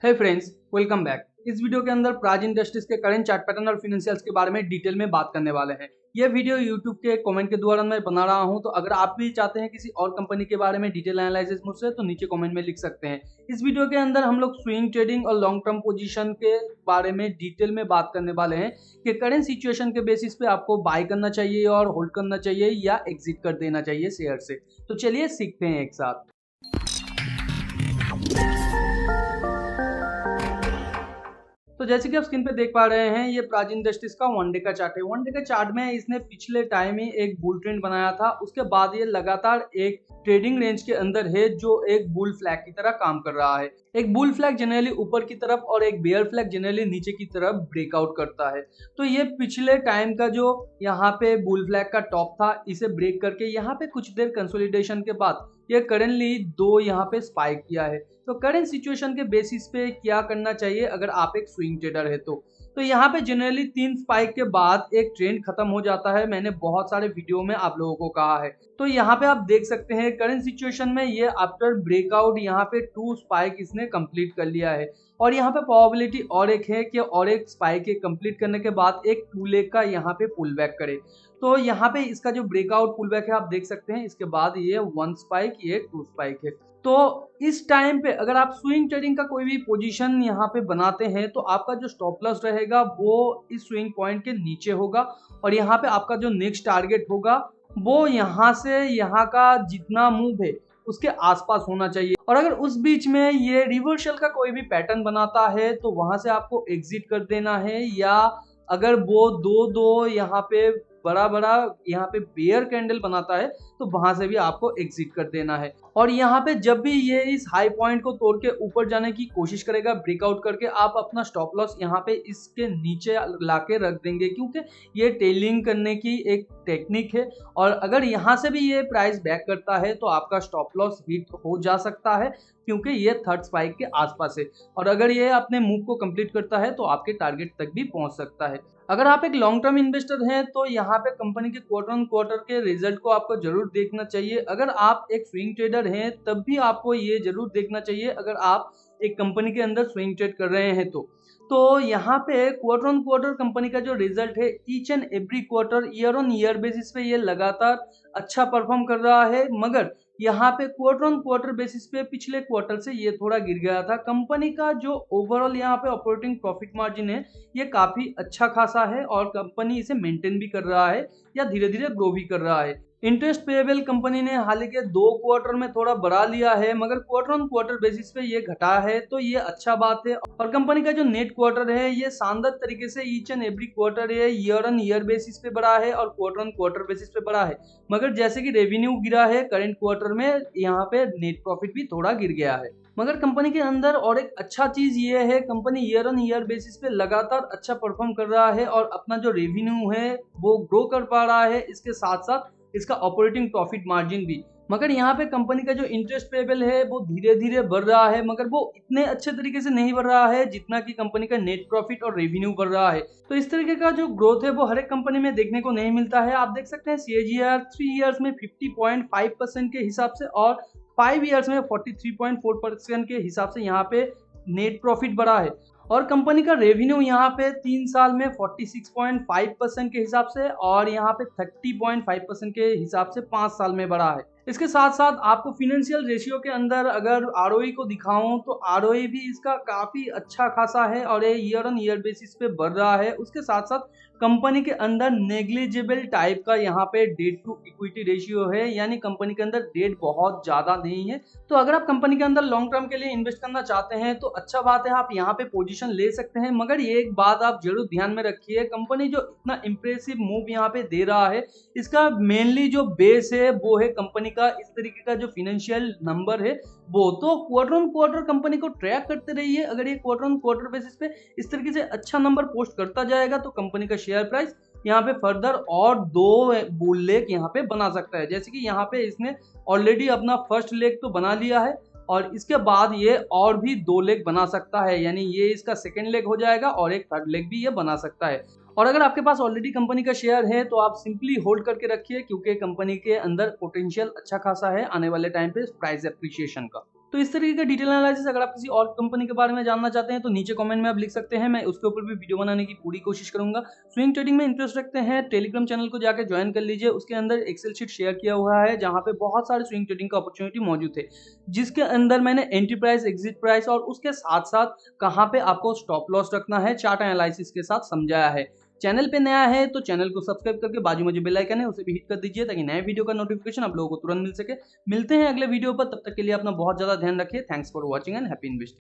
हे friends, welcome back. इस video के अंदर प्राज इंडस्ट्रीज के करंट चार्ट पैटर्न और फिनेंशियल्स के बारे में डिटेल में बात करने वाले हैं। यह वीडियो यूट्यूब के कमेंट के द्वारा मैं बना रहा हूं, तो अगर आप भी चाहते हैं किसी और कंपनी के बारे में डिटेल एनालिसिस मुझसे, तो नीचे कमेंट में लिख सकते हैं। इस वीडियो के अंदर हम लोग स्विंग ट्रेडिंग और लॉन्ग टर्म पोजीशन के बारे में डिटेल में बात करने वाले हैं कि करंट सिचुएशन के बेसिस पे आपको बाय करना चाहिए और होल्ड करना चाहिए या एग्जिट कर देना चाहिए शेयर से। तो चलिए सीखते हैं एक साथ। तो जैसे कि आप स्क्रीन पे देख पा रहे हैं, ये प्राज इंडस्ट्रीज का वन डे का चार्ट है। वन डे के चार्ट में इसने पिछले टाइम ही एक बुल ट्रेंड बनाया था, उसके बाद ये लगातार एक ट्रेडिंग रेंज के अंदर है जो एक बुल फ्लैग की तरह काम कर रहा है। एक बुल फ्लैग जनरली ऊपर की तरफ और एक बेयर फ्लैग जनरली नीचे की तरफ ब्रेकआउट करता है। तो ये पिछले टाइम का जो यहाँ पे बुल फ्लैग का टॉप था, इसे ब्रेक करके यहाँ पे कुछ देर कंसोलिडेशन के बाद ये करंटली दो यहाँ पे स्पाइक किया है। तो करंट सिचुएशन के बेसिस पे क्या करना चाहिए अगर आप एक स्विंग ट्रेडर है तो यहाँ पे जनरली 3 स्पाइक के बाद एक ट्रेंड खत्म हो जाता है। मैंने बहुत सारे वीडियो में आप लोगों को कहा है। तो यहाँ पे आप देख सकते हैं करंट सिचुएशन में ये आफ्टर ब्रेकआउट यहाँ पे 2 स्पाइक इसने कंप्लीट कर लिया है और यहाँ पे प्रोबेबिलिटी और एक है कि और एक स्पाइक के कंप्लीट करने के बाद एक 2 लेग का यहाँ पे पुल बैक करे। तो यहाँ पे इसका जो ब्रेकआउट पुल बैक है आप देख सकते हैं। इसके बाद ये 1 स्पाइक, ये 2 स्पाइक है। तो इस टाइम पे अगर आप स्विंग ट्रेडिंग का कोई भी पोजीशन यहाँ पे बनाते हैं तो आपका जो स्टॉप लॉस रहेगा वो इस स्विंग पॉइंट के नीचे होगा और यहाँ पे आपका जो नेक्स्ट टारगेट होगा वो यहाँ से यहाँ का जितना मूव है उसके आसपास होना चाहिए। और अगर उस बीच में ये रिवर्सल का कोई भी पैटर्न बनाता है तो वहां से आपको एग्जिट कर देना है, या अगर वो दो यहाँ पे बड़ा यहाँ पे बेयर कैंडल बनाता है तो वहां से भी आपको एग्जिट कर देना है। और यहाँ पे जब भी ये इस हाई पॉइंट को तोड़ के ऊपर जाने की कोशिश करेगा ब्रेकआउट करके, आप अपना स्टॉप लॉस यहाँ पे इसके नीचे लाके रख देंगे, क्योंकि ये टेलिंग करने की एक टेक्निक है। और अगर यहाँ से भी ये प्राइस बैक करता है तो आपका स्टॉप लॉस हिट हो जा सकता है, क्योंकि ये थर्ड स्पाइक के आसपास है। और अगर ये अपने मूव को कंप्लीट करता है तो आपके टारगेट तक भी पहुंच सकता है। अगर आप एक लॉन्ग टर्म इन्वेस्टर हैं तो यहाँ पे कंपनी के क्वार्टर ऑन क्वार्टर के रिजल्ट को आपको जरूर देखना चाहिए। अगर आप एक स्विंग ट्रेडर हैं तब भी आपको ये जरूर देखना चाहिए अगर आप एक कंपनी के अंदर स्विंग ट्रेड कर रहे हैं तो यहाँ पे क्वार्टर ऑन क्वार्टर कंपनी का जो रिजल्ट है each and every quarter year on year basis पे ये लगातार अच्छा परफॉर्म कर रहा है। मगर यहाँ पे क्वार्टर ऑन क्वार्टर बेसिस पे पिछले क्वार्टर से ये थोड़ा गिर गया था। कंपनी का जो ओवरऑल यहाँ पे ऑपरेटिंग प्रॉफिट मार्जिन है ये काफी अच्छा खासा है और कंपनी इसे मेंटेन भी कर रहा है या धीरे धीरे ग्रो भी कर रहा है। इंटरेस्ट पेएबल कंपनी ने हाल ही के 2 क्वार्टर में थोड़ा बढ़ा लिया है, मगर क्वार्टर ऑन क्वार्टर बेसिस पे ये घटा है, तो ये अच्छा बात है। और कंपनी का जो नेट क्वार्टर है ये शानदार तरीके से ईच एंड एवरी क्वार्टर है ईयर ऑन ईयर बेसिस पे बढ़ा है और क्वार्टर ऑन क्वार्टर बेसिस पे बढ़ा है। मगर जैसे कि रेवेन्यू गिरा है करंट क्वार्टर में, यहाँ पे नेट प्रॉफिट भी थोड़ा गिर गया है। मगर कंपनी के अंदर और एक अच्छा चीज ये है, company year on year basis पे लगातार अच्छा परफॉर्म कर रहा है और अपना जो रेवेन्यू है वो ग्रो कर पा रहा है, इसके साथ साथ इसका ऑपरेटिंग प्रॉफिट मार्जिन भी। मगर यहाँ पे कंपनी का जो इंटरेस्ट पेबल है वो धीरे धीरे बढ़ रहा है, मगर वो इतने अच्छे तरीके से नहीं बढ़ रहा है जितना कि कंपनी का नेट प्रॉफिट और रेवेन्यू बढ़ रहा है। तो इस तरीके का जो ग्रोथ है वो हर एक कंपनी में देखने को नहीं मिलता है। आप देख सकते हैं CAGR 3 इयर्स में 50.5% के हिसाब से और 5 इयर्स में 43.4% के हिसाब से यहाँ पे नेट प्रॉफिट बढ़ा है। और कंपनी का रेवेन्यू यहाँ पे 3 साल में 46.5% के हिसाब से और यहाँ पे 30.5% के हिसाब से 5 साल में बढ़ा है। इसके साथ साथ आपको फिनेंशियल रेशियो के अंदर अगर ROE को दिखाऊं तो ROE भी इसका काफी अच्छा खासा है और ये ईयर ऑन ईयर बेसिस पे बढ़ रहा है। उसके साथ साथ कंपनी के अंदर नेग्लिजिबल टाइप का यहाँ पे डेट टू इक्विटी रेशियो है, यानी कंपनी के अंदर डेट बहुत ज्यादा नहीं है। तो अगर आप कंपनी के अंदर लॉन्ग टर्म के लिए इन्वेस्ट करना चाहते हैं तो अच्छा बात है, आप यहाँ पे पोजीशन ले सकते हैं। मगर ये एक बात आप जरूर ध्यान में रखिए, कंपनी जो इतना इंप्रेसिव मूव यहाँ पे दे रहा है इसका मेनली जो बेस है वो है कंपनी का इस तरीके का जो फिनेंशियल नंबर है वो। तो क्वार्टर ऑन क्वार्टर कंपनी को ट्रैक करते रहिए। अगर ये क्वार्टर ऑन क्वार्टर बेसिस पे इस तरीके से अच्छा नंबर पोस्ट करता जाएगा तो कंपनी का शेयर प्राइस यहाँ पे फर्दर और 2 बुल लेग यहाँ पे बना सकता है। जैसे कि यहाँ पे इसने ऑलरेडी अपना फर्स्ट लेग तो बना लिया है और इसके बाद ये और भी 2 लेग बना सकता है, यानी ये इसका सेकेंड लेग हो जाएगा और एक थर्ड लेग भी ये बना सकता है। और अगर आपके पास ऑलरेडी कंपनी का शेयर है तो आप सिंपली होल्ड करके रखिए, क्योंकि कंपनी के अंदर पोटेंशियल अच्छा खासा है आने वाले टाइम पे प्राइस एप्रिसिएशन का। तो इस तरीके का डिटेल एनालिसिस अगर आप किसी और कंपनी के बारे में जानना चाहते हैं तो नीचे कमेंट में आप लिख सकते हैं, मैं उसके ऊपर भी वीडियो बनाने की पूरी कोशिश करूंगा। स्विंग ट्रेडिंग में इंटरेस्ट रखते हैं, टेलीग्राम चैनल को जाकर ज्वाइन कर लीजिए, उसके अंदर एक्सेल शीट शेयर किया हुआ है जहां पे बहुत सारे स्विंग ट्रेडिंग का अपॉर्चुनिटी मौजूद थे, जिसके अंदर मैंने एंट्री प्राइस, एग्जिट प्राइस और उसके साथ साथ कहां पे आपको स्टॉप लॉस रखना है चार्ट एनालिसिस के साथ समझाया है। चैनल पे नया है तो चैनल को सब्सक्राइब करके बाजू में जो बेल आइकन है उसे भी हिट कर दीजिए ताकि नए वीडियो का नोटिफिकेशन आप लोगों को तुरंत मिल सके। मिलते हैं अगले वीडियो पर, तब तक के लिए अपना बहुत ज्यादा ध्यान रखिए। Thanks for watching and happy investing.